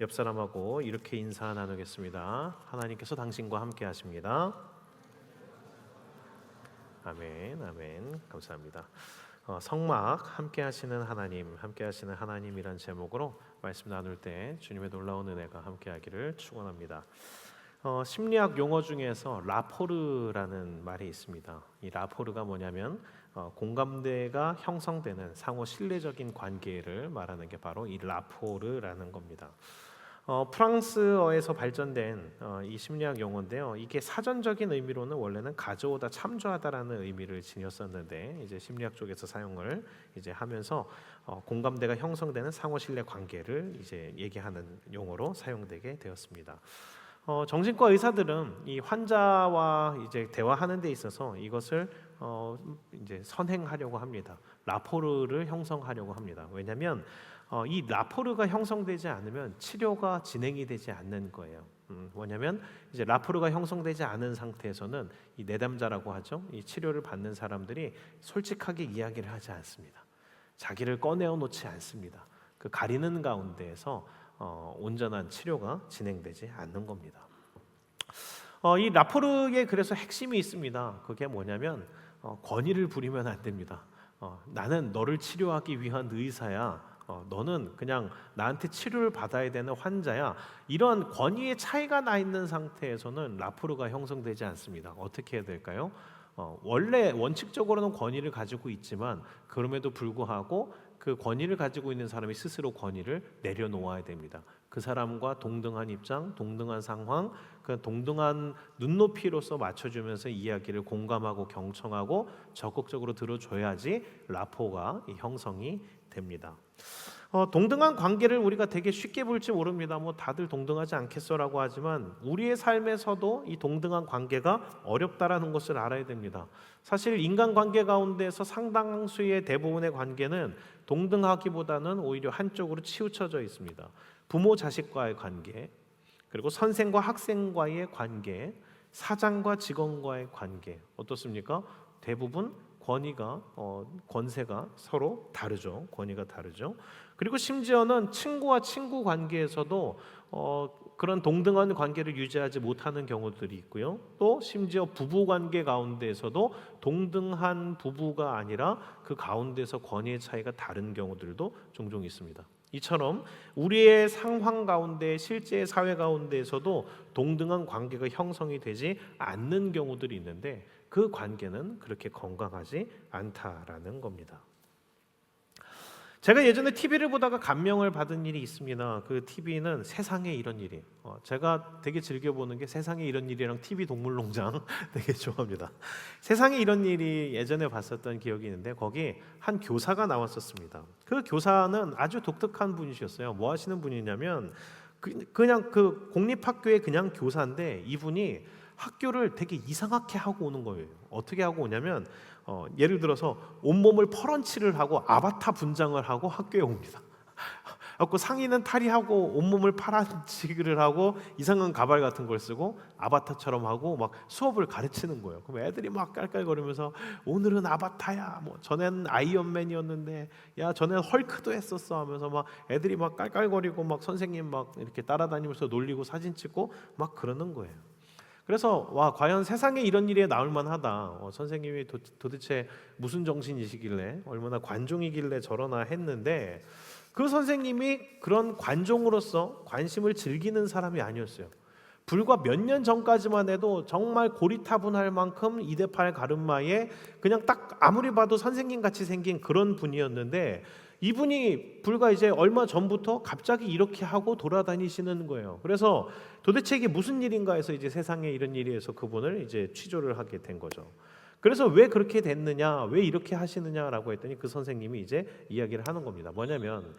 옆 사람하고 이렇게 인사 나누겠습니다. 하나님께서 당신과 함께 하십니다. 아멘, 아멘. 감사합니다. 성막 함께 하시는 하나님, 함께 하시는 하나님이란 제목으로 말씀 나눌 때 주님의 놀라운 은혜가 함께 하기를 축원합니다. 심리학 용어 중에서 라포르라는 말이 있습니다. 이 라포르가 뭐냐면 공감대가 형성되는 상호 신뢰적인 관계를 말하는 게 바로 이 라포르라는 겁니다. 프랑스어에서 발전된 이 심리학 용어인데요. 이게 사전적인 의미로는 원래는 가져오다, 참조하다라는 의미를 지녔었는데 이제 심리학 쪽에서 사용을 이제 하면서 공감대가 형성되는 상호 신뢰 관계를 이제 얘기하는 용어로 사용되게 되었습니다. 정신과 의사들은 이 환자와 이제 대화하는 데 있어서 이것을 이제 선행하려고 합니다. 라포르를 형성하려고 합니다. 왜냐하면 이 라포르가 형성되지 않으면 치료가 진행이 되지 않는 거예요. 뭐냐면 이제 라포르가 형성되지 않은 상태에서는 이 내담자라고 하죠. 이 치료를 받는 사람들이 솔직하게 이야기를 하지 않습니다. 자기를 꺼내어 놓지 않습니다. 그 가리는 가운데에서 온전한 치료가 진행되지 않는 겁니다. 이 라포르의 그래서 핵심이 있습니다. 그게 뭐냐면 권위를 부리면 안 됩니다. 나는 너를 치료하기 위한 의사야. 너는 그냥 나한테 치료를 받아야 되는 환자야. 이런 권위의 차이가 나 있는 상태에서는 라포르가 형성되지 않습니다. 어떻게 해야 될까요? 원래 원칙적으로는 권위를 가지고 있지만 그럼에도 불구하고 그 권위를 가지고 있는 사람이 스스로 권위를 내려놓아야 됩니다. 그 사람과 동등한 입장, 동등한 상황, 그 동등한 눈높이로서 맞춰주면서 이야기를 공감하고 경청하고 적극적으로 들어줘야지 라포가 형성이 됩니다. 동등한 관계를 우리가 되게 쉽게 볼지 모릅니다. 뭐 다들 동등하지 않겠어라고 하지만 우리의 삶에서도 이 동등한 관계가 어렵다라는 것을 알아야 됩니다. 사실 인간관계 가운데서 상당수의 대부분의 관계는 동등하기보다는 오히려 한쪽으로 치우쳐져 있습니다. 부모 자식과의 관계, 그리고 선생과 학생과의 관계, 사장과 직원과의 관계 어떻습니까? 대부분 권세가 서로 다르죠. 권위가 다르죠. 그리고 심지어는 친구와 친구 관계에서도 그런 동등한 관계를 유지하지 못하는 경우들이 있고요. 또 심지어 부부 관계 가운데에서도 동등한 부부가 아니라 그 가운데서 권위의 차이가 다른 경우들도 종종 있습니다. 이처럼 우리의 상황 가운데 실제 사회 가운데에서도 동등한 관계가 형성이 되지 않는 경우들이 있는데 그 관계는 그렇게 건강하지 않다라는 겁니다. 제가 예전에 TV를 보다가 감명을 받은 일이 있습니다. 그 TV는 세상에 이런 일이. 제가 되게 즐겨보는 게 세상에 이런 일이랑 TV 동물농장 되게 좋아합니다. 세상에 이런 일이 예전에 봤었던 기억이 있는데 거기 한 교사가 나왔었습니다. 그 교사는 아주 독특한 분이셨어요. 뭐 하시는 분이냐면 그냥 그 공립학교의 그냥 교사인데 이분이 학교를 되게 이상하게 하고 오는 거예요. 어떻게 하고 오냐면 예를 들어서 온몸을 퍼런치를 하고 아바타 분장을 하고 학교에 옵니다. 그래서 상의는 탈의하고 온몸을 파란치기를 하고 이상한 가발 같은 걸 쓰고 아바타처럼 하고 막 수업을 가르치는 거예요. 그럼 애들이 막 깔깔거리면서 오늘은 아바타야. 뭐 전에는 아이언맨이었는데 야 전에는 헐크도 했었어 하면서 막 애들이 막 깔깔거리고 막 선생님 막 이렇게 따라다니면서 놀리고 사진 찍고 막 그러는 거예요. 그래서 와 과연 세상에 이런 일이 나올 만하다. 선생님이 도대체 무슨 정신이시길래 얼마나 관종이길래 저러나 했는데 그 선생님이 그런 관종으로서 관심을 즐기는 사람이 아니었어요. 불과 몇 년 전까지만 해도 정말 고리타분할 만큼 2대8 가르마에 그냥 딱 아무리 봐도 선생님 같이 생긴 그런 분이었는데 이분이 불과 이제 얼마 전부터 갑자기 이렇게 하고 돌아다니시는 거예요. 그래서 도대체 이게 무슨 일인가 해서 이제 세상에 이런 일이 해서 그분을 이제 취조를 하게 된 거죠. 그래서 왜 그렇게 됐느냐, 왜 이렇게 하시느냐라고 했더니 그 선생님이 이제 이야기를 하는 겁니다. 뭐냐면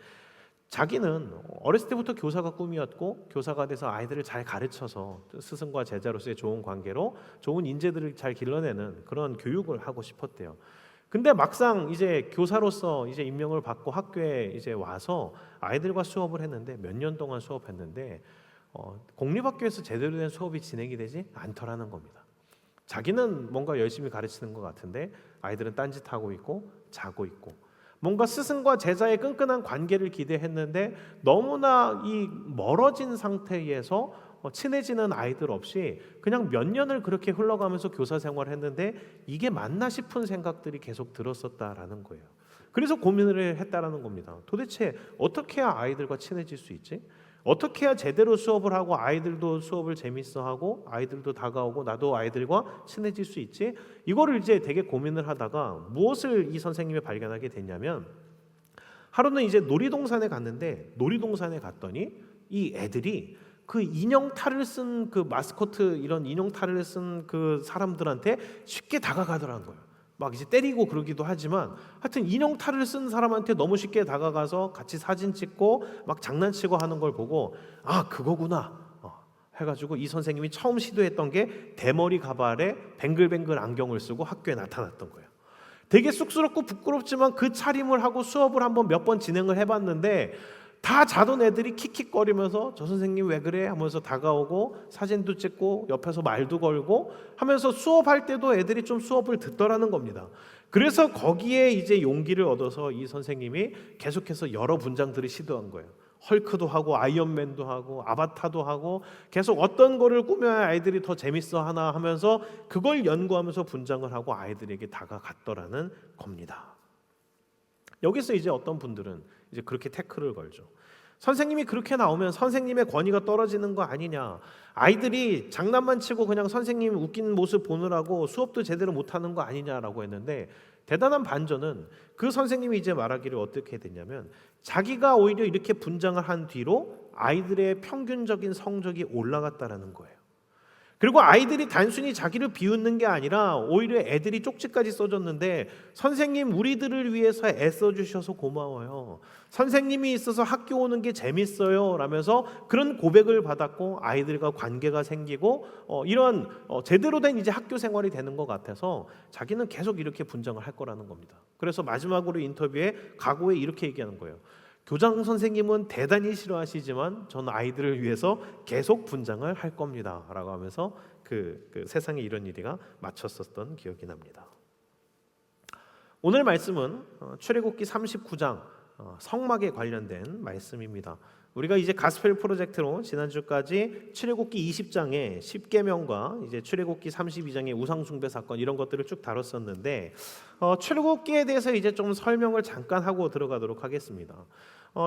자기는 어렸을 때부터 교사가 꿈이었고 교사가 돼서 아이들을 잘 가르쳐서 스승과 제자로서의 좋은 관계로 좋은 인재들을 잘 길러내는 그런 교육을 하고 싶었대요. 근데 막상 이제 교사로서 이제 임명을 받고 학교에 이제 와서 아이들과 수업을 했는데 몇 년 동안 수업했는데 공립학교에서 제대로 된 수업이 진행이 되지 않더라는 겁니다. 자기는 뭔가 열심히 가르치는 것 같은데 아이들은 딴짓하고 있고 자고 있고 뭔가 스승과 제자의 끈끈한 관계를 기대했는데 너무나 이 멀어진 상태에서 친해지는 아이들 없이 그냥 몇 년을 그렇게 흘러가면서 교사 생활을 했는데 이게 맞나 싶은 생각들이 계속 들었었다라는 거예요. 그래서 고민을 했다라는 겁니다. 도대체 어떻게 해야 아이들과 친해질 수 있지? 어떻게 해야 제대로 수업을 하고 아이들도 수업을 재밌어하고 아이들도 다가오고 나도 아이들과 친해질 수 있지? 이거를 이제 되게 고민을 하다가 무엇을 이 선생님이 발견하게 됐냐면, 하루는 이제 놀이동산에 갔는데, 놀이동산에 갔더니 이 애들이 그 인형 탈을 쓴 그 마스코트, 이런 인형 탈을 쓴 그 사람들한테 쉽게 다가가더라는 거예요. 막 이제 때리고 그러기도 하지만 하여튼 인형 탈을 쓴 사람한테 너무 쉽게 다가가서 같이 사진 찍고 막 장난치고 하는 걸 보고, 아, 그거구나 해가지고 이 선생님이 처음 시도했던 게 대머리 가발에 뱅글뱅글 안경을 쓰고 학교에 나타났던 거예요. 되게 쑥스럽고 부끄럽지만 그 차림을 하고 수업을 한번 몇 번 진행을 해봤는데 다 자던 애들이 킥킥거리면서 저 선생님 왜 그래 하면서 다가오고 사진도 찍고 옆에서 말도 걸고 하면서 수업할 때도 애들이 좀 수업을 듣더라는 겁니다. 그래서 거기에 이제 용기를 얻어서 이 선생님이 계속해서 여러 분장들을 시도한 거예요. 헐크도 하고 아이언맨도 하고 아바타도 하고 계속 어떤 거를 꾸며야 아이들이 더 재밌어 하나 하면서 그걸 연구하면서 분장을 하고 아이들에게 다가갔더라는 겁니다. 여기서 이제 어떤 분들은 이제 그렇게 태클을 걸죠. 선생님이 그렇게 나오면 선생님의 권위가 떨어지는 거 아니냐, 아이들이 장난만 치고 그냥 선생님 웃긴 모습 보느라고 수업도 제대로 못하는 거 아니냐라고 했는데, 대단한 반전은 그 선생님이 이제 말하기를 어떻게 됐냐면, 자기가 오히려 이렇게 분장을 한 뒤로 아이들의 평균적인 성적이 올라갔다라는 거예요. 그리고 아이들이 단순히 자기를 비웃는 게 아니라 오히려 애들이 쪽지까지 써줬는데, 선생님 우리들을 위해서 애써주셔서 고마워요, 선생님이 있어서 학교 오는 게 재밌어요 라면서 그런 고백을 받았고 아이들과 관계가 생기고 이런 제대로 된 이제 학교 생활이 되는 것 같아서 자기는 계속 이렇게 분장을 할 거라는 겁니다. 그래서 마지막으로 인터뷰에 각오에 이렇게 얘기하는 거예요. 교장 선생님은 대단히 싫어하시지만 저는 아이들을 위해서 계속 분장을 할 겁니다 라고 하면서 그 세상에 이런 일이가 맞췄었던 기억이 납니다. 오늘 말씀은 출애굽기 39장 성막에 관련된 말씀입니다. 우리가 이제 가스펠 프로젝트로 지난주까지 출애굽기 20장의 10계명과 이제 출애굽기 32장의 우상 숭배 사건 이런 것들을 쭉 다뤘었는데, 출애굽기에 대해서 이제 좀 설명을 잠깐 하고 들어가도록 하겠습니다.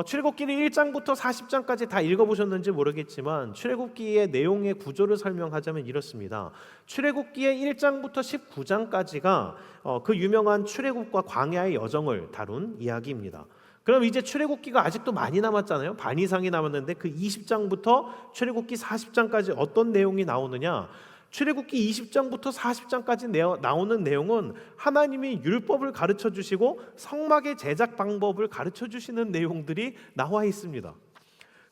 출애굽기를 1장부터 40장까지 다 읽어보셨는지 모르겠지만 출애굽기의 내용의 구조를 설명하자면 이렇습니다. 출애굽기의 1장부터 19장까지가 그 유명한 출애굽과 광야의 여정을 다룬 이야기입니다. 그럼 이제 출애굽기가 아직도 많이 남았잖아요. 반 이상이 남았는데 그 20장부터 출애굽기 40장까지 어떤 내용이 나오느냐, 출애굽기 20장부터 40장까지 나오는 내용은 하나님이 율법을 가르쳐 주시고 성막의 제작 방법을 가르쳐 주시는 내용들이 나와 있습니다.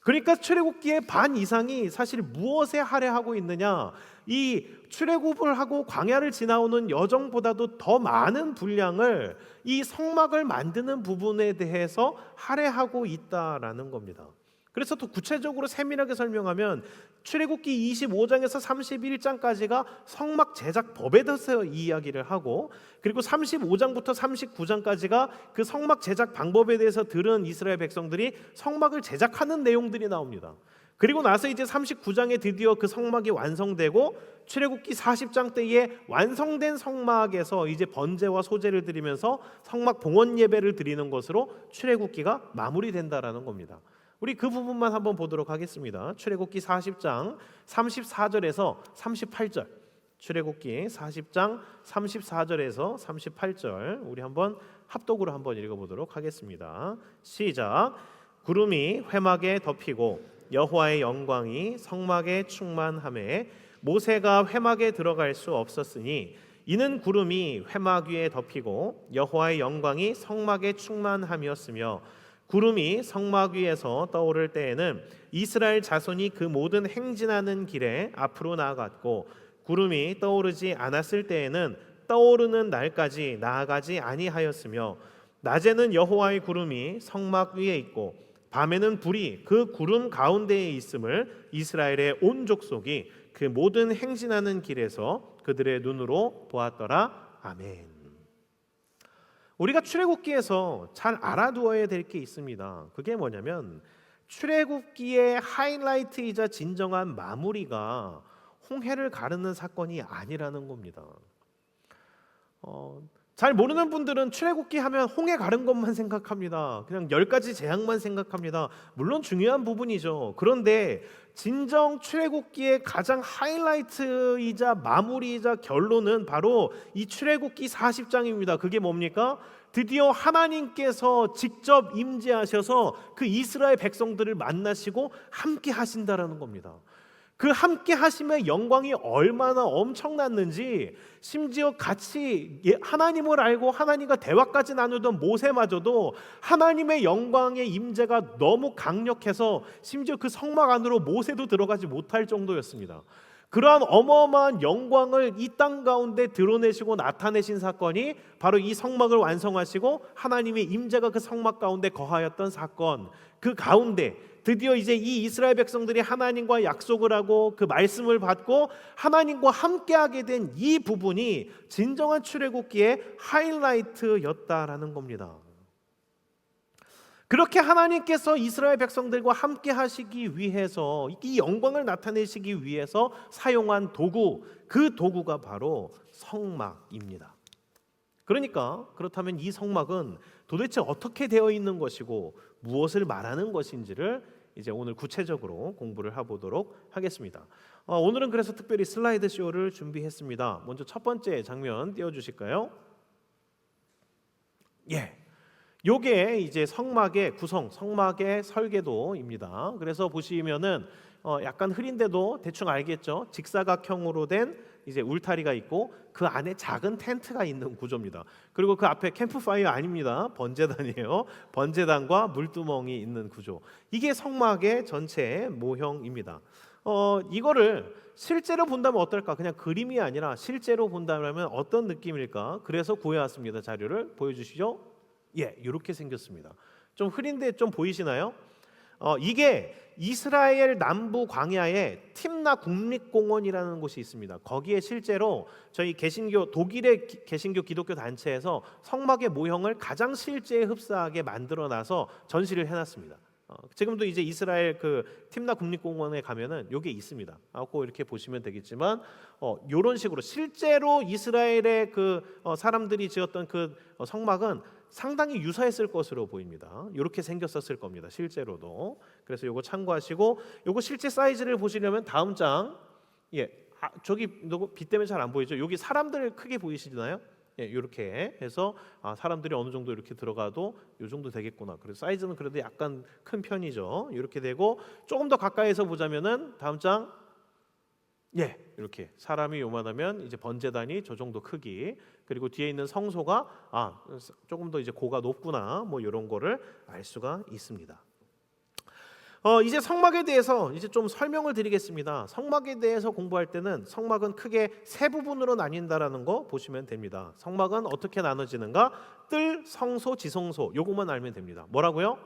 그러니까 출애굽기의 반 이상이 사실 무엇에 할애하고 있느냐, 이 출애굽을 하고 광야를 지나오는 여정보다도 더 많은 분량을 이 성막을 만드는 부분에 대해서 할애하고 있다라는 겁니다. 그래서 더 구체적으로 세밀하게 설명하면 출애굽기 25장에서 31장까지가 성막 제작 법에 대해서 이야기를 하고, 그리고 35장부터 39장까지가 그 성막 제작 방법에 대해서 들은 이스라엘 백성들이 성막을 제작하는 내용들이 나옵니다. 그리고 나서 이제 39장에 드디어 그 성막이 완성되고 출애굽기 40장 때에 완성된 성막에서 이제 번제와 소제를 드리면서 성막 봉헌 예배를 드리는 것으로 출애굽기가 마무리된다라는 겁니다. 우리 그 부분만 한번 보도록 하겠습니다. 출애굽기 40장 34절에서 38절, 출애굽기 40장 34절에서 38절 우리 한번 합독으로 한번 읽어보도록 하겠습니다. 시작. 구름이 회막에 덮이고 여호와의 영광이 성막에 충만하매 모세가 회막에 들어갈 수 없었으니, 이는 구름이 회막 위에 덮이고 여호와의 영광이 성막에 충만함이었으며, 구름이 성막 위에서 떠오를 때에는 이스라엘 자손이 그 모든 행진하는 길에 앞으로 나아갔고, 구름이 떠오르지 않았을 때에는 떠오르는 날까지 나아가지 아니하였으며, 낮에는 여호와의 구름이 성막 위에 있고 밤에는 불이 그 구름 가운데에 있음을 이스라엘의 온 족속이 그 모든 행진하는 길에서 그들의 눈으로 보았더라. 아멘. 우리가 출애굽기에서 잘 알아두어야 될 게 있습니다. 그게 뭐냐면 출애굽기의 하이라이트이자 진정한 마무리가 홍해를 가르는 사건이 아니라는 겁니다. 잘 모르는 분들은 출애굽기 하면 홍해 가른 것만 생각합니다. 그냥 10가지 재앙만 생각합니다. 물론 중요한 부분이죠. 그런데 진정 출애굽기의 가장 하이라이트이자 마무리이자 결론은 바로 이 출애굽기 40장입니다. 그게 뭡니까? 드디어 하나님께서 직접 임재하셔서 그 이스라엘 백성들을 만나시고 함께 하신다라는 겁니다. 그 함께 하심의 영광이 얼마나 엄청났는지, 심지어 같이 하나님을 알고 하나님과 대화까지 나누던 모세마저도 하나님의 영광의 임재가 너무 강력해서 심지어 그 성막 안으로 모세도 들어가지 못할 정도였습니다. 그러한 어마어마한 영광을 이 땅 가운데 드러내시고 나타내신 사건이 바로 이 성막을 완성하시고 하나님의 임재가 그 성막 가운데 거하였던 사건. 그 가운데 드디어 이제 이 이스라엘 백성들이 하나님과 약속을 하고 그 말씀을 받고 하나님과 함께하게 된 이 부분이 진정한 출애굽기의 하이라이트였다라는 겁니다. 그렇게 하나님께서 이스라엘 백성들과 함께 하시기 위해서, 이 영광을 나타내시기 위해서 사용한 도구, 그 도구가 바로 성막입니다. 그러니까 그렇다면 이 성막은 도대체 어떻게 되어 있는 것이고 무엇을 말하는 것인지를 이제 오늘 구체적으로 공부를 해보도록 하겠습니다. 오늘은 그래서 특별히 슬라이드 쇼를 준비했습니다. 먼저 첫 번째 장면 띄워주실까요? 예. 요게 이제 성막의 구성, 성막의 설계도입니다. 그래서 보시면은 약간 흐린데도 대충 알겠죠? 직사각형으로 된 이제 울타리가 있고 그 안에 작은 텐트가 있는 구조입니다. 그리고 그 앞에 캠프파이어 아닙니다. 번제단이에요. 번제단과 물두멍이 있는 구조. 이게 성막의 전체 모형입니다. 이거를 실제로 본다면 어떨까? 그냥 그림이 아니라 실제로 본다면 어떤 느낌일까? 그래서 구해왔습니다. 자료를 보여주시죠. 예, 이렇게 생겼습니다. 좀 흐린데 좀 보이시나요? 이게 이스라엘 남부 광야에 팀나 국립공원이라는 곳이 있습니다. 거기에 실제로 저희 개신교, 독일의 개신교 기독교 단체에서 성막의 모형을 가장 실제에 흡사하게 만들어놔서 전시를 해놨습니다. 지금도 이제 이스라엘 그 팀나 국립공원에 가면은 요게 있습니다. 꼭 이렇게 보시면 되겠지만 요런 식으로 실제로 이스라엘의 그 사람들이 지었던 그 성막은 상당히 유사했을 것으로 보입니다. 이렇게 생겼었을 겁니다. 실제로도. 그래서 요거 참고하시고, 요거 실제 사이즈를 보시려면 다음 장, 저기 빛 때문에 잘 안 보이죠? 여기 사람들 크게 보이시나요? 예, 이렇게 해서 사람들이 어느 정도 이렇게 들어가도 이 정도 되겠구나. 그래서 사이즈는 그래도 약간 큰 편이죠. 이렇게 되고 조금 더 가까이서 보자면은 다음 장, 이렇게 사람이 요만하면 이제 번제단이 저 정도 크기, 그리고 뒤에 있는 성소가 조금 더 이제 고가 높구나, 뭐 이런 거를 알 수가 있습니다. 이제 성막에 대해서 이제 좀 설명을 드리겠습니다. 성막에 대해서 공부할 때는 성막은 크게 세 부분으로 나뉜다라는 거 보시면 됩니다. 성막은 어떻게 나눠지는가? 뜰, 성소, 지성소. 요것만 알면 됩니다. 뭐라고요?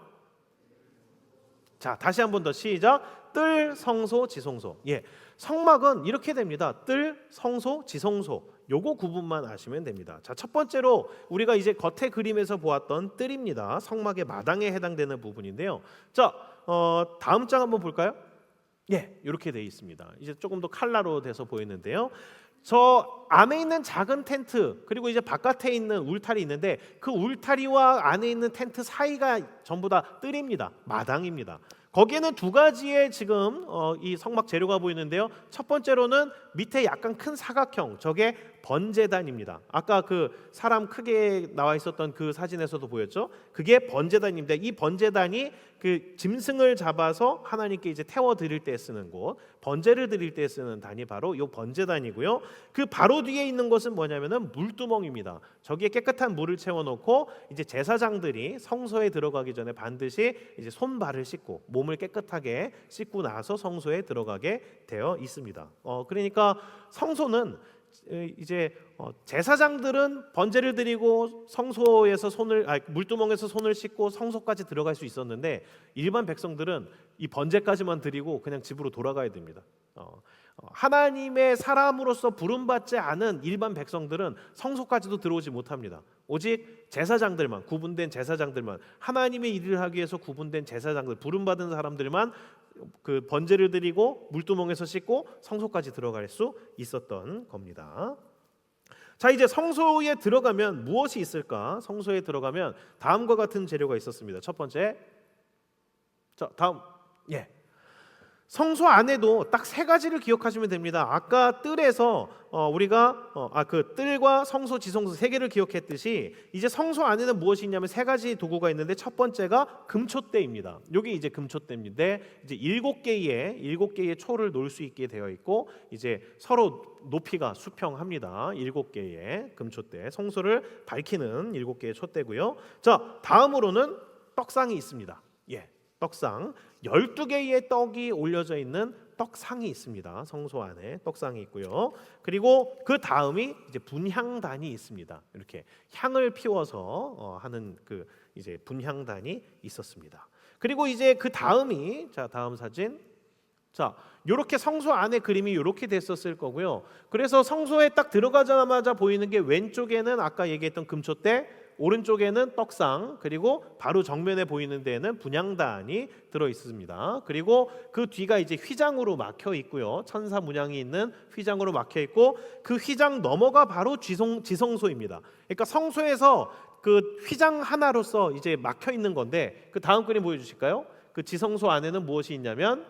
자, 다시 한 번 더 시작. 뜰, 성소, 지성소. 성막은 이렇게 됩니다. 뜰, 성소, 지성소. 요거 구분만 아시면 됩니다. 자, 첫 번째로 우리가 이제 겉에 그림에서 보았던 뜰입니다. 성막의 마당에 해당되는 부분인데요. 자, 다음 장 한번 볼까요? 이렇게 되어 있습니다. 이제 조금 더 칼라로 돼서 보이는데요. 저 안에 있는 작은 텐트, 그리고 이제 바깥에 있는 울타리 있는데 그 울타리와 안에 있는 텐트 사이가 전부 다 뜰입니다. 마당입니다. 거기에는 두 가지의 지금 이 성막 재료가 보이는데요. 첫 번째로는 밑에 약간 큰 사각형, 저게 번제단입니다. 아까 그 사람 크게 나와 있었던 그 사진에서도 보였죠. 그게 번제단입니다. 이 번제단이 그 짐승을 잡아서 하나님께 이제 태워 드릴 때 쓰는 곳, 번제를 드릴 때 쓰는 단이 바로 이 번제단이고요. 그 바로 뒤에 있는 것은 뭐냐면은 물두멍입니다. 저기에 깨끗한 물을 채워놓고 이제 제사장들이 성소에 들어가기 전에 반드시 이제 손발을 씻고 몸을 깨끗하게 씻고 나서 성소에 들어가게 되어 있습니다. 그러니까 성소는 이제 제사장들은 번제를 드리고 성소에서 물두멍에서 손을 씻고 성소까지 들어갈 수 있었는데 일반 백성들은 이 번제까지만 드리고 그냥 집으로 돌아가야 됩니다. 하나님의 사람으로서 부름받지 않은 일반 백성들은 성소까지도 들어오지 못합니다. 오직 제사장들만, 구분된 제사장들만, 하나님의 일을 하기 위해서 구분된 제사장들, 부름받은 사람들만 그 번제를 드리고 물두멍에서 씻고 성소까지 들어갈 수 있었던 겁니다. 자, 이제 성소에 들어가면 무엇이 있을까? 성소에 들어가면 다음과 같은 재료가 있었습니다. 첫 번째, 자, 다음, 성소 안에도 딱 세 가지를 기억하시면 됩니다. 아까 뜰에서 우리가 그 뜰과 성소, 지성소 세 개를 기억했듯이 이제 성소 안에는 무엇이 있냐면 세 가지 도구가 있는데 첫 번째가 금촛대입니다. 여기 이제 금촛대인데 이제 일곱 개의 초를 놓을 수 있게 되어 있고 이제 서로 높이가 수평합니다. 일곱 개의 금촛대, 성소를 밝히는 일곱 개의 촛대고요. 자, 다음으로는 떡상이 있습니다. 떡상 12개의 떡이 올려져 있는 떡상이 있습니다. 성소 안에 떡상이 있고요. 그리고 그 다음이 이제 분향단이 있습니다. 이렇게 향을 피워서 하는 그 이제 분향단이 있었습니다. 그리고 이제 그 다음이 다음 사진. 이렇게 성소 안에 그림이 이렇게 됐었을 거고요. 그래서 성소에 딱 들어가자마자 보이는 게 왼쪽에는 아까 얘기했던 금촛대, 오른쪽에는 떡상, 그리고 바로 정면에 보이는 데에는 분향단이 들어 있습니다. 그리고 그 뒤가 이제 휘장으로 막혀 있고요. 천사 문양이 있는 휘장으로 막혀 있고 그 휘장 너머가 바로 지성소입니다. 그러니까 성소에서 그 휘장 하나로서 이제 막혀 있는 건데 그 다음 그림 보여주실까요? 그 지성소 안에는 무엇이 있냐면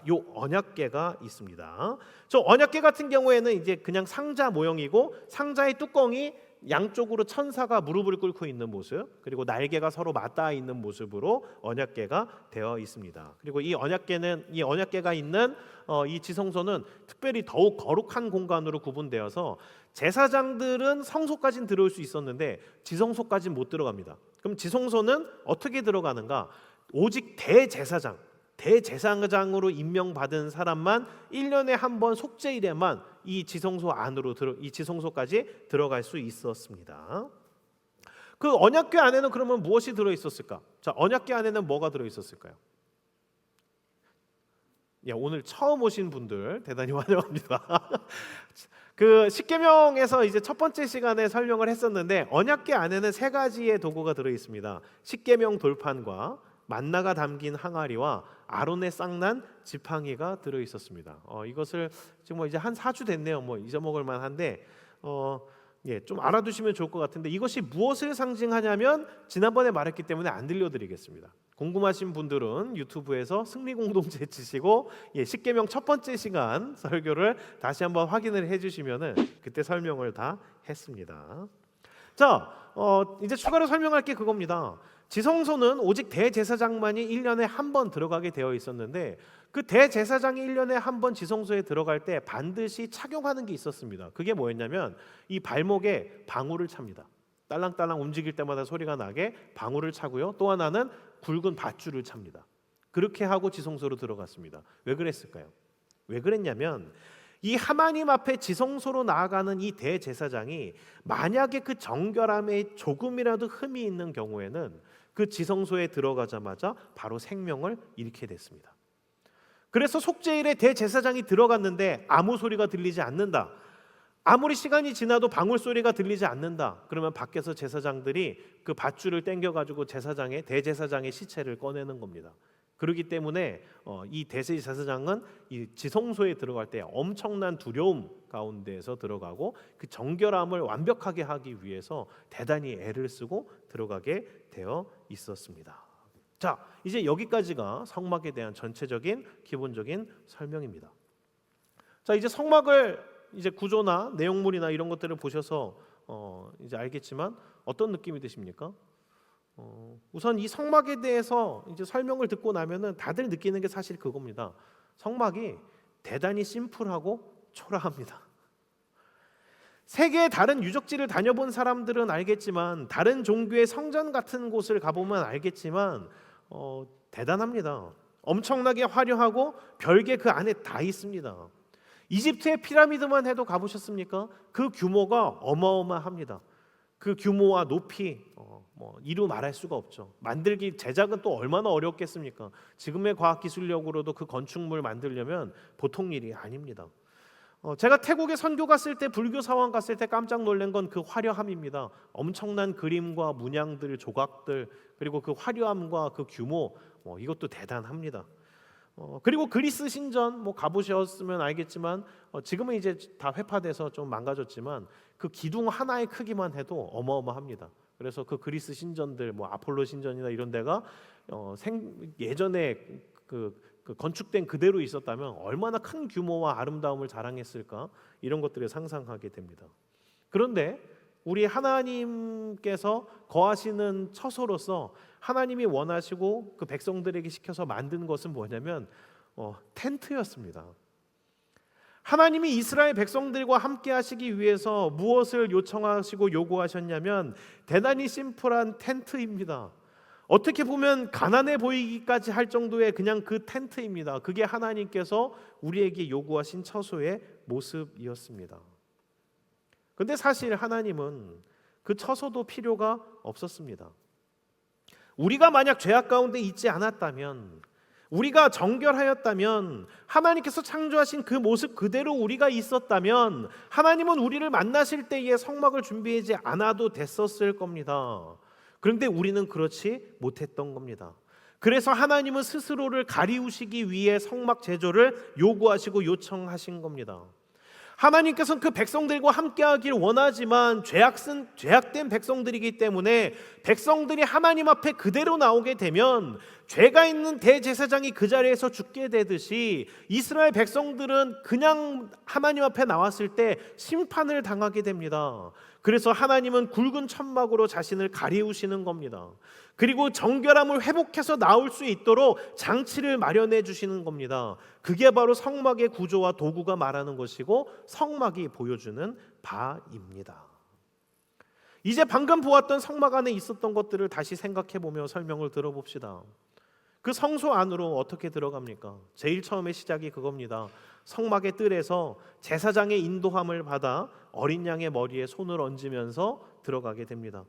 요 언약궤가 있습니다. 저 언약궤 같은 경우에는 이제 그냥 상자 모형이고 상자의 뚜껑이 양쪽으로 천사가 무릎을 꿇고 있는 모습, 그리고 날개가 서로 맞닿아 있는 모습으로 언약궤가 되어 있습니다. 그리고 이 언약궤가 있는 이 지성소는 특별히 더욱 거룩한 공간으로 구분되어서 제사장들은 성소까지는 들어올 수 있었는데 지성소까지는 못 들어갑니다. 그럼 지성소는 어떻게 들어가는가? 오직 대제사장으로 임명받은 사람만 1년에 한 번 속죄일에만 이 지성소까지 들어갈 수 있었습니다. 그 언약궤 안에는 그러면 무엇이 들어 있었을까? 언약궤 안에는 뭐가 들어 있었을까요? 오늘 처음 오신 분들 대단히 환영합니다. 그 십계명에서 이제 첫 번째 시간에 설명을 했었는데 언약궤 안에는 세 가지의 도구가 들어 있습니다. 십계명 돌판과 만나가 담긴 항아리와 아론의 쌍난 지팡이가 들어 있었습니다. 이것을 지금 이제 한 4주 됐네요. 잊어먹을 만한데 좀 알아두시면 좋을 것 같은데 이것이 무엇을 상징하냐면 지난번에 말했기 때문에 안 들려드리겠습니다. 궁금하신 분들은 유튜브에서 승리공동체 치시고 십계명 첫 번째 시간 설교를 다시 한번 확인을 해주시면은 그때 설명을 다 했습니다. 이제 추가로 설명할 게 그겁니다. 지성소는 오직 대제사장만이 1년에 한 번 들어가게 되어 있었는데 그 대제사장이 1년에 한 번 지성소에 들어갈 때 반드시 착용하는 게 있었습니다. 그게 뭐였냐면 이 발목에 방울을 찹니다. 딸랑딸랑 움직일 때마다 소리가 나게 방울을 차고요. 또 하나는 굵은 밧줄을 찹니다. 그렇게 하고 지성소로 들어갔습니다. 왜 그랬을까요? 왜 그랬냐면 이 하나님 앞에 지성소로 나아가는 이 대제사장이 만약에 그 정결함에 조금이라도 흠이 있는 경우에는 그 지성소에 들어가자마자 바로 생명을 잃게 됐습니다. 그래서 속죄일에 대제사장이 들어갔는데 아무 소리가 들리지 않는다. 아무리 시간이 지나도 방울 소리가 들리지 않는다. 그러면 밖에서 제사장들이 그 밧줄을 당겨가지고 대제사장의 시체를 꺼내는 겁니다. 그렇기 때문에 이 대제사장은 이 지성소에 들어갈 때 엄청난 두려움 가운데에서 들어가고 그 정결함을 완벽하게 하기 위해서 대단히 애를 쓰고 들어가게 되어 있었습니다. 이제 여기까지가 성막에 대한 전체적인 기본적인 설명입니다. 이제 성막을 이제 구조나 내용물이나 이런 것들을 보셔서 이제 알겠지만 어떤 느낌이 드십니까? 우선 이 성막에 대해서 이제 설명을 듣고 나면은 다들 느끼는 게 사실 그겁니다. 성막이 대단히 심플하고 초라합니다. 세계의 다른 유적지를 다녀본 사람들은 알겠지만 다른 종교의 성전 같은 곳을 가보면 알겠지만 대단합니다. 엄청나게 화려하고 별게 그 안에 다 있습니다. 이집트의 피라미드만 해도 가보셨습니까? 그 규모가 어마어마합니다. 그 규모와 높이 이루 말할 수가 없죠. 만들기 제작은 또 얼마나 어렵겠습니까? 지금의 과학기술력으로도 그 건축물 만들려면 보통 일이 아닙니다. 제가 태국에 선교 갔을 때, 불교 사원 갔을 때 깜짝 놀란 건 그 화려함입니다. 엄청난 그림과 문양들, 조각들, 그리고 그 화려함과 그 규모, 이것도 대단합니다. 그리고 그리스 신전 가보셨으면 알겠지만 지금은 이제 다 회파돼서 좀 망가졌지만 그 기둥 하나의 크기만 해도 어마어마합니다. 그래서 그 그리스 신전들, 아폴로 신전이나 이런 데가 예전에 그 건축된 그대로 있었다면 얼마나 큰 규모와 아름다움을 자랑했을까, 이런 것들을 상상하게 됩니다. 그런데 우리 하나님께서 거하시는 처소로서 하나님이 원하시고 그 백성들에게 시켜서 만든 것은 뭐냐면 텐트였습니다. 하나님이 이스라엘 백성들과 함께 하시기 위해서 무엇을 요청하시고 요구하셨냐면 대단히 심플한 텐트입니다. 어떻게 보면 가난해 보이기까지 할 정도의 그냥 그 텐트입니다. 그게 하나님께서 우리에게 요구하신 처소의 모습이었습니다. 근데 사실 하나님은 그 처소도 필요가 없었습니다. 우리가 만약 죄악 가운데 있지 않았다면, 우리가 정결하였다면, 하나님께서 창조하신 그 모습 그대로 우리가 있었다면 하나님은 우리를 만나실 때에 성막을 준비하지 않아도 됐었을 겁니다. 그런데 우리는 그렇지 못했던 겁니다. 그래서 하나님은 스스로를 가리우시기 위해 성막 제조를 요구하시고 요청하신 겁니다. 하나님께서는 그 백성들과 함께하기를 원하지만 죄악된 백성들이기 때문에 백성들이 하나님 앞에 그대로 나오게 되면 죄가 있는 대제사장이 그 자리에서 죽게 되듯이 이스라엘 백성들은 그냥 하나님 앞에 나왔을 때 심판을 당하게 됩니다. 그래서 하나님은 굵은 천막으로 자신을 가리우시는 겁니다. 그리고 정결함을 회복해서 나올 수 있도록 장치를 마련해 주시는 겁니다. 그게 바로 성막의 구조와 도구가 말하는 것이고 성막이 보여주는 바입니다. 이제 방금 보았던 성막 안에 있었던 것들을 다시 생각해 보며 설명을 들어봅시다. 그 성소 안으로 어떻게 들어갑니까? 제일 처음에 시작이 그겁니다. 성막의 뜰에서 제사장의 인도함을 받아 어린 양의 머리에 손을 얹으면서 들어가게 됩니다.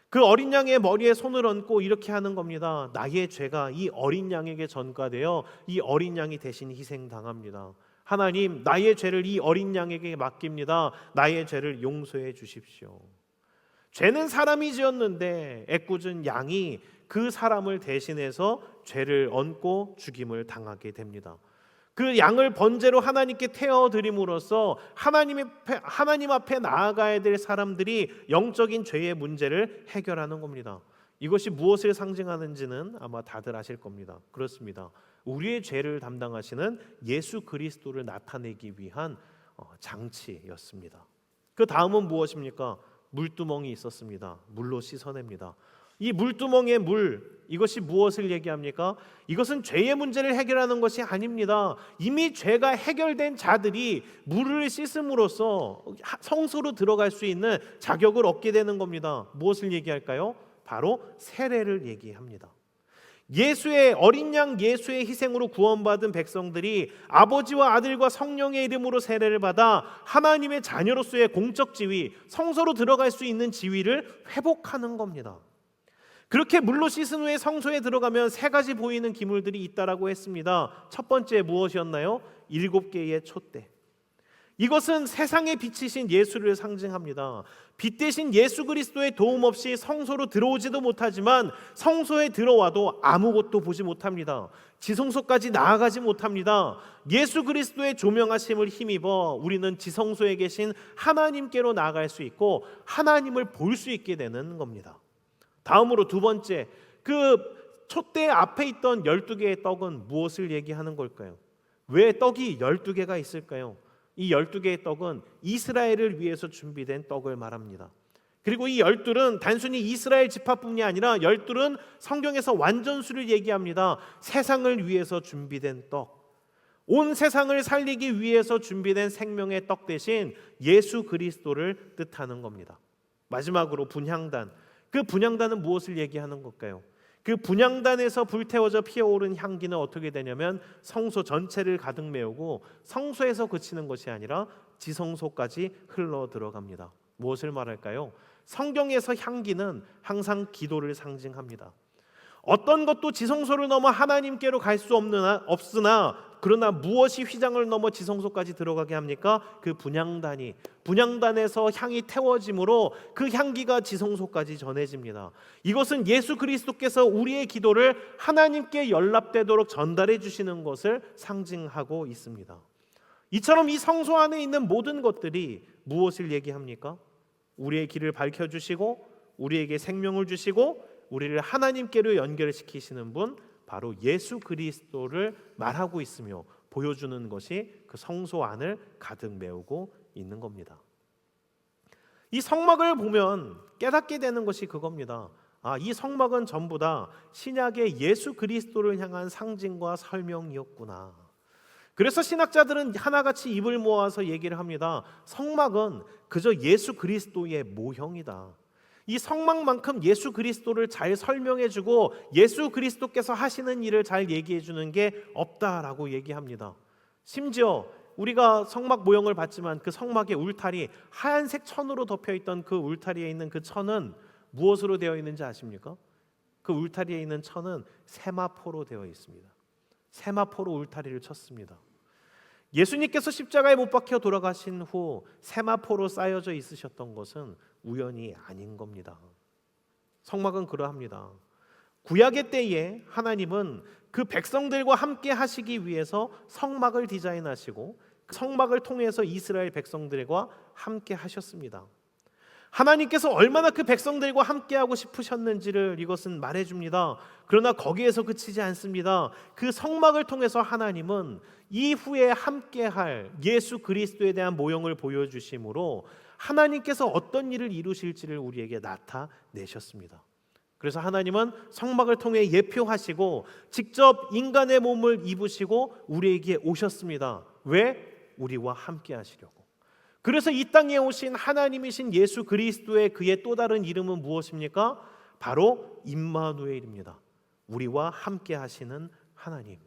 그 어린 양의 머리에 손을 얹고 이렇게 하는 겁니다. 나의 죄가 이 어린 양에게 전가되어 이 어린 양이 대신 희생당합니다. 하나님, 나의 죄를 이 어린 양에게 맡깁니다. 나의 죄를 용서해 주십시오. 죄는 사람이 지었는데 애꿎은 양이 그 사람을 대신해서 죄를 얹고 죽임을 당하게 됩니다. 그 양을 번제로 하나님께 태워드림으로써 하나님 앞에 나아가야 될 사람들이 영적인 죄의 문제를 해결하는 겁니다. 이것이 무엇을 상징하는지는 아마 다들 아실 겁니다. 그렇습니다. 우리의 죄를 담당하시는 예수 그리스도를 나타내기 위한 장치였습니다. 그 다음은 무엇입니까? 물두멍이 있었습니다. 물로 씻어냅니다. 이 물두멍의 물, 이것이 무엇을 얘기합니까? 이것은 죄의 문제를 해결하는 것이 아닙니다. 이미 죄가 해결된 자들이 물을 씻음으로써 성소로 들어갈 수 있는 자격을 얻게 되는 겁니다. 무엇을 얘기할까요? 바로 세례를 얘기합니다. 어린 양 예수의 희생으로 구원받은 백성들이 아버지와 아들과 성령의 이름으로 세례를 받아 하나님의 자녀로서의 공적 지위, 성소로 들어갈 수 있는 지위를 회복하는 겁니다. 그렇게 물로 씻은 후에 성소에 들어가면 세 가지 보이는 기물들이 있다라고 했습니다. 첫 번째 무엇이었나요? 7개의 촛대. 이것은 세상에 비치신 예수를 상징합니다. 빛 대신 예수 그리스도의 도움 없이 성소로 들어오지도 못하지만 성소에 들어와도 아무것도 보지 못합니다. 지성소까지 나아가지 못합니다. 예수 그리스도의 조명하심을 힘입어 우리는 지성소에 계신 하나님께로 나아갈 수 있고 하나님을 볼 수 있게 되는 겁니다. 다음으로 두 번째, 그 촛대 앞에 있던 12개의 떡은 무엇을 얘기하는 걸까요? 왜 떡이 12개가 있을까요? 이 12개의 떡은 이스라엘을 위해서 준비된 떡을 말합니다. 그리고 이 12은 단순히 이스라엘 지파뿐이 아니라 12은 성경에서 완전수를 얘기합니다. 세상을 위해서 준비된 떡, 온 세상을 살리기 위해서 준비된 생명의 떡 대신 예수 그리스도를 뜻하는 겁니다. 마지막으로 분향단, 그 분향단은 무엇을 얘기하는 걸까요? 그 분향단에서 불태워져 피어오른 향기는 어떻게 되냐면 성소 전체를 가득 메우고 성소에서 그치는 것이 아니라 지성소까지 흘러 들어갑니다. 무엇을 말할까요? 성경에서 향기는 항상 기도를 상징합니다. 어떤 것도 지성소를 넘어 하나님께로 갈 수 없으나 그러나 무엇이 휘장을 넘어 지성소까지 들어가게 합니까? 그 분향단에서 향이 태워짐으로 그 향기가 지성소까지 전해집니다. 이것은 예수 그리스도께서 우리의 기도를 하나님께 연락되도록 전달해 주시는 것을 상징하고 있습니다. 이처럼 이 성소 안에 있는 모든 것들이 무엇을 얘기합니까? 우리의 길을 밝혀주시고 우리에게 생명을 주시고 우리를 하나님께로 연결시키시는 분, 바로 예수 그리스도를 말하고 있으며 보여주는 것이 그 성소 안을 가득 메우고 있는 겁니다. 이 성막을 보면 깨닫게 되는 것이 그겁니다. 이 성막은 전부 다 신약의 예수 그리스도를 향한 상징과 설명이었구나. 그래서 신학자들은 하나같이 입을 모아서 얘기를 합니다. 성막은 그저 예수 그리스도의 모형이다. 이 성막만큼 예수 그리스도를 잘 설명해주고 예수 그리스도께서 하시는 일을 잘 얘기해주는 게 없다라고 얘기합니다. 심지어 우리가 성막 모형을 봤지만 그 성막의 울타리, 하얀색 천으로 덮여있던 그 울타리에 있는 그 천은 무엇으로 되어 있는지 아십니까? 그 울타리에 있는 천은 세마포로 되어 있습니다. 세마포로 울타리를 쳤습니다. 예수님께서 십자가에 못 박혀 돌아가신 후 세마포로 쌓여져 있으셨던 것은 우연이 아닌 겁니다. 성막은 그러합니다. 구약의 때에 하나님은 그 백성들과 함께 하시기 위해서 성막을 디자인하시고 성막을 통해서 이스라엘 백성들과 함께 하셨습니다. 하나님께서 얼마나 그 백성들과 함께하고 싶으셨는지를 이것은 말해줍니다. 그러나 거기에서 그치지 않습니다. 그 성막을 통해서 하나님은 이후에 함께할 예수 그리스도에 대한 모형을 보여주심으로 하나님께서 어떤 일을 이루실지를 우리에게 나타내셨습니다. 그래서 하나님은 성막을 통해 예표하시고 직접 인간의 몸을 입으시고 우리에게 오셨습니다. 왜? 우리와 함께 하시려고. 그래서 이 땅에 오신 하나님이신 예수 그리스도의 그의 또 다른 이름은 무엇입니까? 바로 임마누엘입니다. 우리와 함께 하시는 하나님.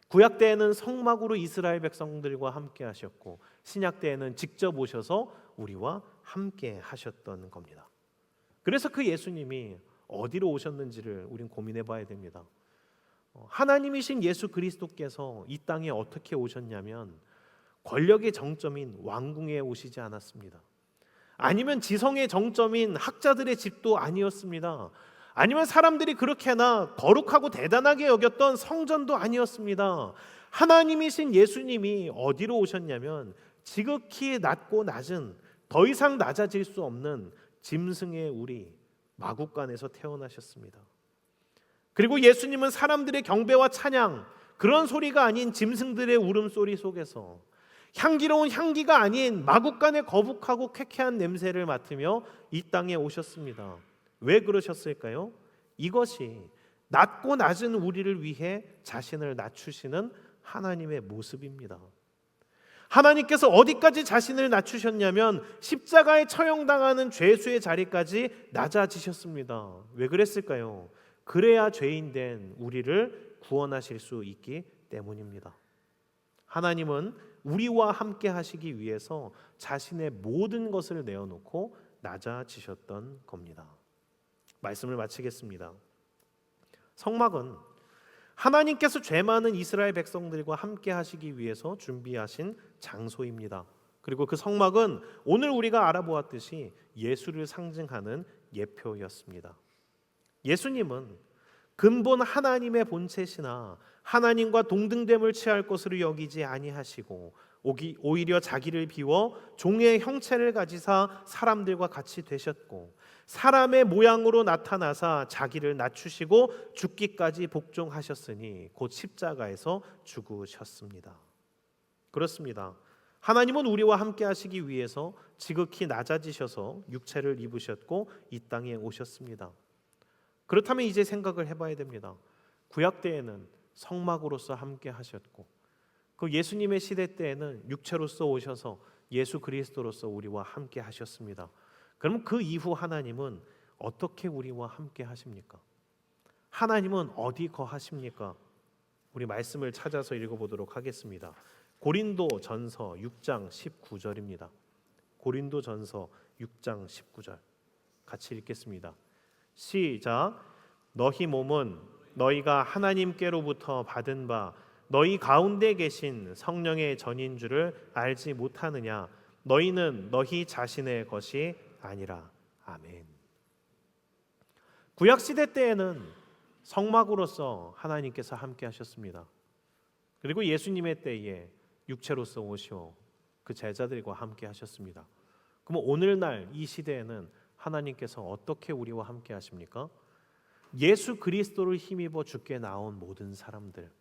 구약 때에는 성막으로 이스라엘 백성들과 함께 하셨고 신약 때에는 직접 오셔서 우리와 함께 하셨던 겁니다. 그래서 그 예수님이 어디로 오셨는지를 우린 고민해 봐야 됩니다. 하나님이신 예수 그리스도께서 이 땅에 어떻게 오셨냐면 권력의 정점인 왕궁에 오시지 않았습니다. 아니면 지성의 정점인 학자들의 집도 아니었습니다. 아니면 사람들이 그렇게나 거룩하고 대단하게 여겼던 성전도 아니었습니다. 하나님이신 예수님이 어디로 오셨냐면 지극히 낮고 낮은 더 이상 낮아질 수 없는 짐승의 우리 마구간에서 태어나셨습니다. 그리고 예수님은 사람들의 경배와 찬양, 그런 소리가 아닌 짐승들의 울음소리 속에서 향기로운 향기가 아닌 마구간의 거북하고 쾌쾌한 냄새를 맡으며 이 땅에 오셨습니다. 왜 그러셨을까요? 이것이 낮고 낮은 우리를 위해 자신을 낮추시는 하나님의 모습입니다. 하나님께서 어디까지 자신을 낮추셨냐면 십자가에 처형당하는 죄수의 자리까지 낮아지셨습니다. 왜 그랬을까요? 그래야 죄인된 우리를 구원하실 수 있기 때문입니다. 하나님은 우리와 함께 하시기 위해서 자신의 모든 것을 내어놓고 낮아지셨던 겁니다. 말씀을 마치겠습니다. 성막은 하나님께서 죄 많은 이스라엘 백성들과 함께 하시기 위해서 준비하신 장소입니다. 그리고 그 성막은 오늘 우리가 알아보았듯이 예수를 상징하는 예표였습니다. 예수님은 근본 하나님의 본체시나 하나님과 동등됨을 취할 것으로 여기지 아니하시고 오히려 자기를 비워 종의 형체를 가지사 사람들과 같이 되셨고 사람의 모양으로 나타나사 자기를 낮추시고 죽기까지 복종하셨으니 곧 십자가에서 죽으셨습니다. 그렇습니다. 하나님은 우리와 함께 하시기 위해서 지극히 낮아지셔서 육체를 입으셨고 이 땅에 오셨습니다. 그렇다면 이제 생각을 해봐야 됩니다. 구약 때에는 성막으로서 함께 하셨고 그 예수님의 시대 때에는 육체로서 오셔서 예수 그리스도로서 우리와 함께 하셨습니다. 그럼 그 이후 하나님은 어떻게 우리와 함께 하십니까? 하나님은 어디 거하십니까? 우리 말씀을 찾아서 읽어보도록 하겠습니다. 고린도전서 6장 19절입니다. 고린도전서 6장 19절 같이 읽겠습니다. 시작. 너희 몸은 너희가 하나님께로부터 받은 바 너희 가운데 계신 성령의 전인 줄을 알지 못하느냐? 너희는 너희 자신의 것이 아니라. 아멘. 구약시대 때에는 성막으로서 하나님께서 함께 하셨습니다. 그리고 예수님의 때에 육체로서 오시어 그 제자들과 함께 하셨습니다. 그럼 오늘날 이 시대에는 하나님께서 어떻게 우리와 함께 하십니까? 예수 그리스도를 힘입어 주께 나온 모든 사람들,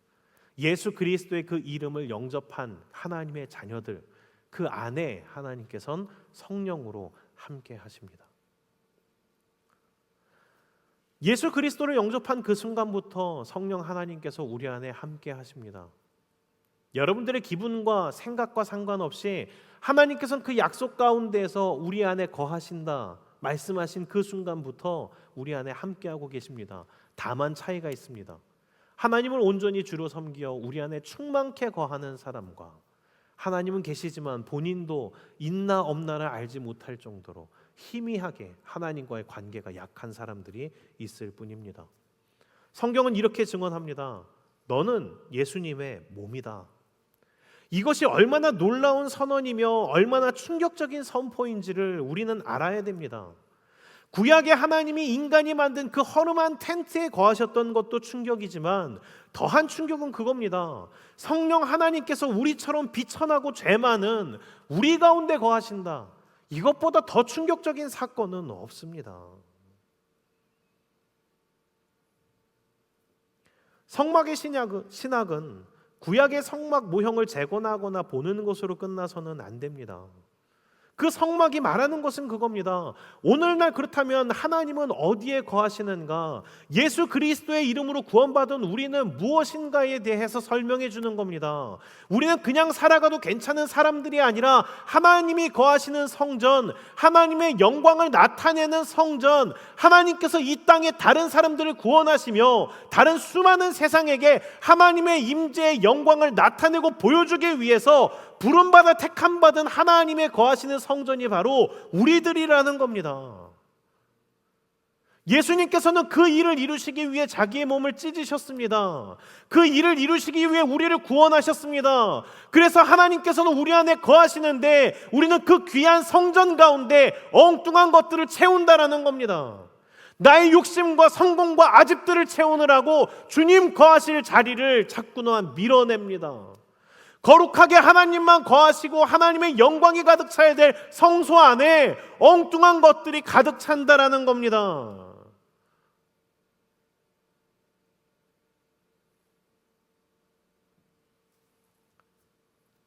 예수 그리스도의 그 이름을 영접한 하나님의 자녀들, 그 안에 하나님께서는 성령으로 함께 하십니다. 예수 그리스도를 영접한 그 순간부터 성령 하나님께서 우리 안에 함께 하십니다. 여러분들의 기분과 생각과 상관없이 하나님께서는 그 약속 가운데에서 우리 안에 거하신다 말씀하신 그 순간부터 우리 안에 함께하고 계십니다. 다만 차이가 있습니다. 하나님을 온전히 주로 섬기어 우리 안에 충만케 거하는 사람과 하나님은 계시지만 본인도 있나 없나를 알지 못할 정도로 희미하게 하나님과의 관계가 약한 사람들이 있을 뿐입니다. 성경은 이렇게 증언합니다. 너는 예수님의 몸이다. 이것이 얼마나 놀라운 선언이며 얼마나 충격적인 선포인지를 우리는 알아야 됩니다. 구약의 하나님이 인간이 만든 그 허름한 텐트에 거하셨던 것도 충격이지만 더한 충격은 그겁니다. 성령 하나님께서 우리처럼 비천하고 죄 많은 우리 가운데 거하신다. 이것보다 더 충격적인 사건은 없습니다. 성막의 신학은 구약의 성막 모형을 재건하거나 보는 것으로 끝나서는 안 됩니다. 그 성막이 말하는 것은 그겁니다. 오늘날 그렇다면 하나님은 어디에 거하시는가? 예수 그리스도의 이름으로 구원받은 우리는 무엇인가에 대해서 설명해 주는 겁니다. 우리는 그냥 살아가도 괜찮은 사람들이 아니라 하나님이 거하시는 성전, 하나님의 영광을 나타내는 성전, 하나님께서 이 땅에 다른 사람들을 구원하시며 다른 수많은 세상에게 하나님의 임재의 영광을 나타내고 보여주기 위해서 부름받아 택함받은 하나님의 거하시는 성전이 바로 우리들이라는 겁니다. 예수님께서는 그 일을 이루시기 위해 자기의 몸을 찢으셨습니다. 그 일을 이루시기 위해 우리를 구원하셨습니다. 그래서 하나님께서는 우리 안에 거하시는데 우리는 그 귀한 성전 가운데 엉뚱한 것들을 채운다라는 겁니다. 나의 욕심과 성공과 아집들을 채우느라고 주님 거하실 자리를 자꾸만 밀어냅니다. 거룩하게 하나님만 거하시고 하나님의 영광이 가득 차야 될 성소 안에 엉뚱한 것들이 가득 찬다라는 겁니다.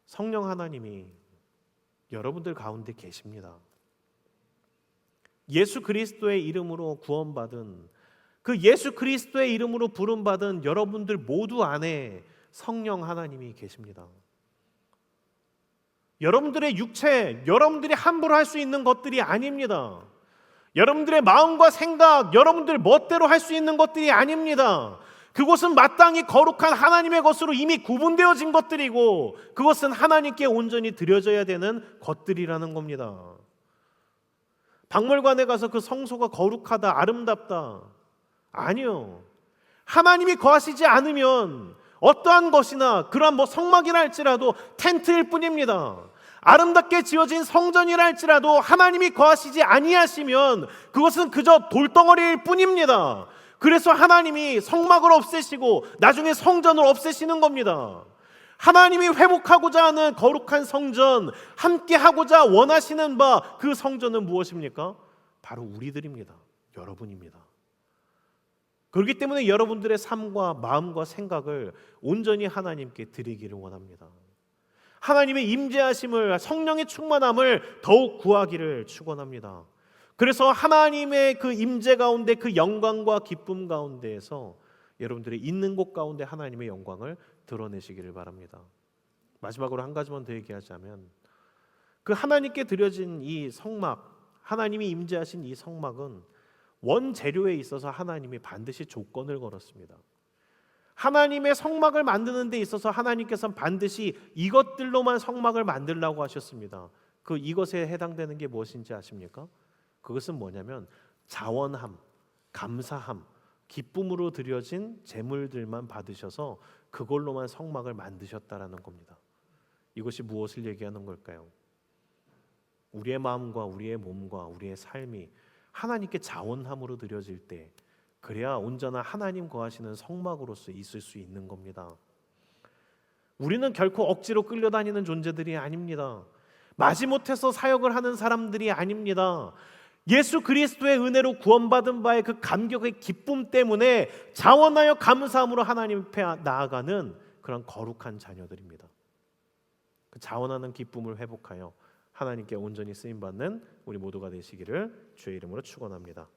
성령 하나님이 여러분들 가운데 계십니다. 예수 그리스도의 이름으로 구원받은 그 예수 그리스도의 이름으로 부름받은 여러분들 모두 안에 성령 하나님이 계십니다. 여러분들의 육체, 여러분들이 함부로 할 수 있는 것들이 아닙니다. 여러분들의 마음과 생각, 여러분들 멋대로 할 수 있는 것들이 아닙니다. 그것은 마땅히 거룩한 하나님의 것으로 이미 구분되어진 것들이고 그것은 하나님께 온전히 드려져야 되는 것들이라는 겁니다. 박물관에 가서 그 성소가 거룩하다, 아름답다. 아니요. 하나님이 거하시지 않으면 어떠한 것이나 그러한 성막이라 할지라도 텐트일 뿐입니다. 아름답게 지어진 성전이라 할지라도 하나님이 거하시지 아니하시면 그것은 그저 돌덩어리일 뿐입니다. 그래서 하나님이 성막을 없애시고 나중에 성전을 없애시는 겁니다. 하나님이 회복하고자 하는 거룩한 성전, 함께 하고자 원하시는 바 그 성전은 무엇입니까? 바로 우리들입니다. 여러분입니다. 그렇기 때문에 여러분들의 삶과 마음과 생각을 온전히 하나님께 드리기를 원합니다. 하나님의 임재하심을, 성령의 충만함을 더욱 구하기를 축원합니다. 그래서 하나님의 그 임재 가운데 그 영광과 기쁨 가운데에서 여러분들이 있는 곳 가운데 하나님의 영광을 드러내시기를 바랍니다. 마지막으로 한 가지만 더 얘기하자면 그 하나님께 드려진 이 성막, 하나님이 임재하신 이 성막은 원재료에 있어서 하나님이 반드시 조건을 걸었습니다. 하나님의 성막을 만드는 데 있어서 하나님께서는 반드시 이것들로만 성막을 만들라고 하셨습니다. 그 이것에 해당되는 게 무엇인지 아십니까? 그것은 뭐냐면 자원함, 감사함, 기쁨으로 드려진 제물들만 받으셔서 그걸로만 성막을 만드셨다라는 겁니다. 이것이 무엇을 얘기하는 걸까요? 우리의 마음과 우리의 몸과 우리의 삶이 하나님께 자원함으로 드려질 때, 그래야 온전한 하나님 거하시는 성막으로서 있을 수 있는 겁니다. 우리는 결코 억지로 끌려다니는 존재들이 아닙니다. 마지못해서 사역을 하는 사람들이 아닙니다. 예수 그리스도의 은혜로 구원받은 바의 그 감격의 기쁨 때문에 자원하여 감사함으로 하나님 앞에 나아가는 그런 거룩한 자녀들입니다. 그 자원하는 기쁨을 회복하여 하나님께 온전히 쓰임받는 우리 모두가 되시기를 주의 이름으로 축원합니다.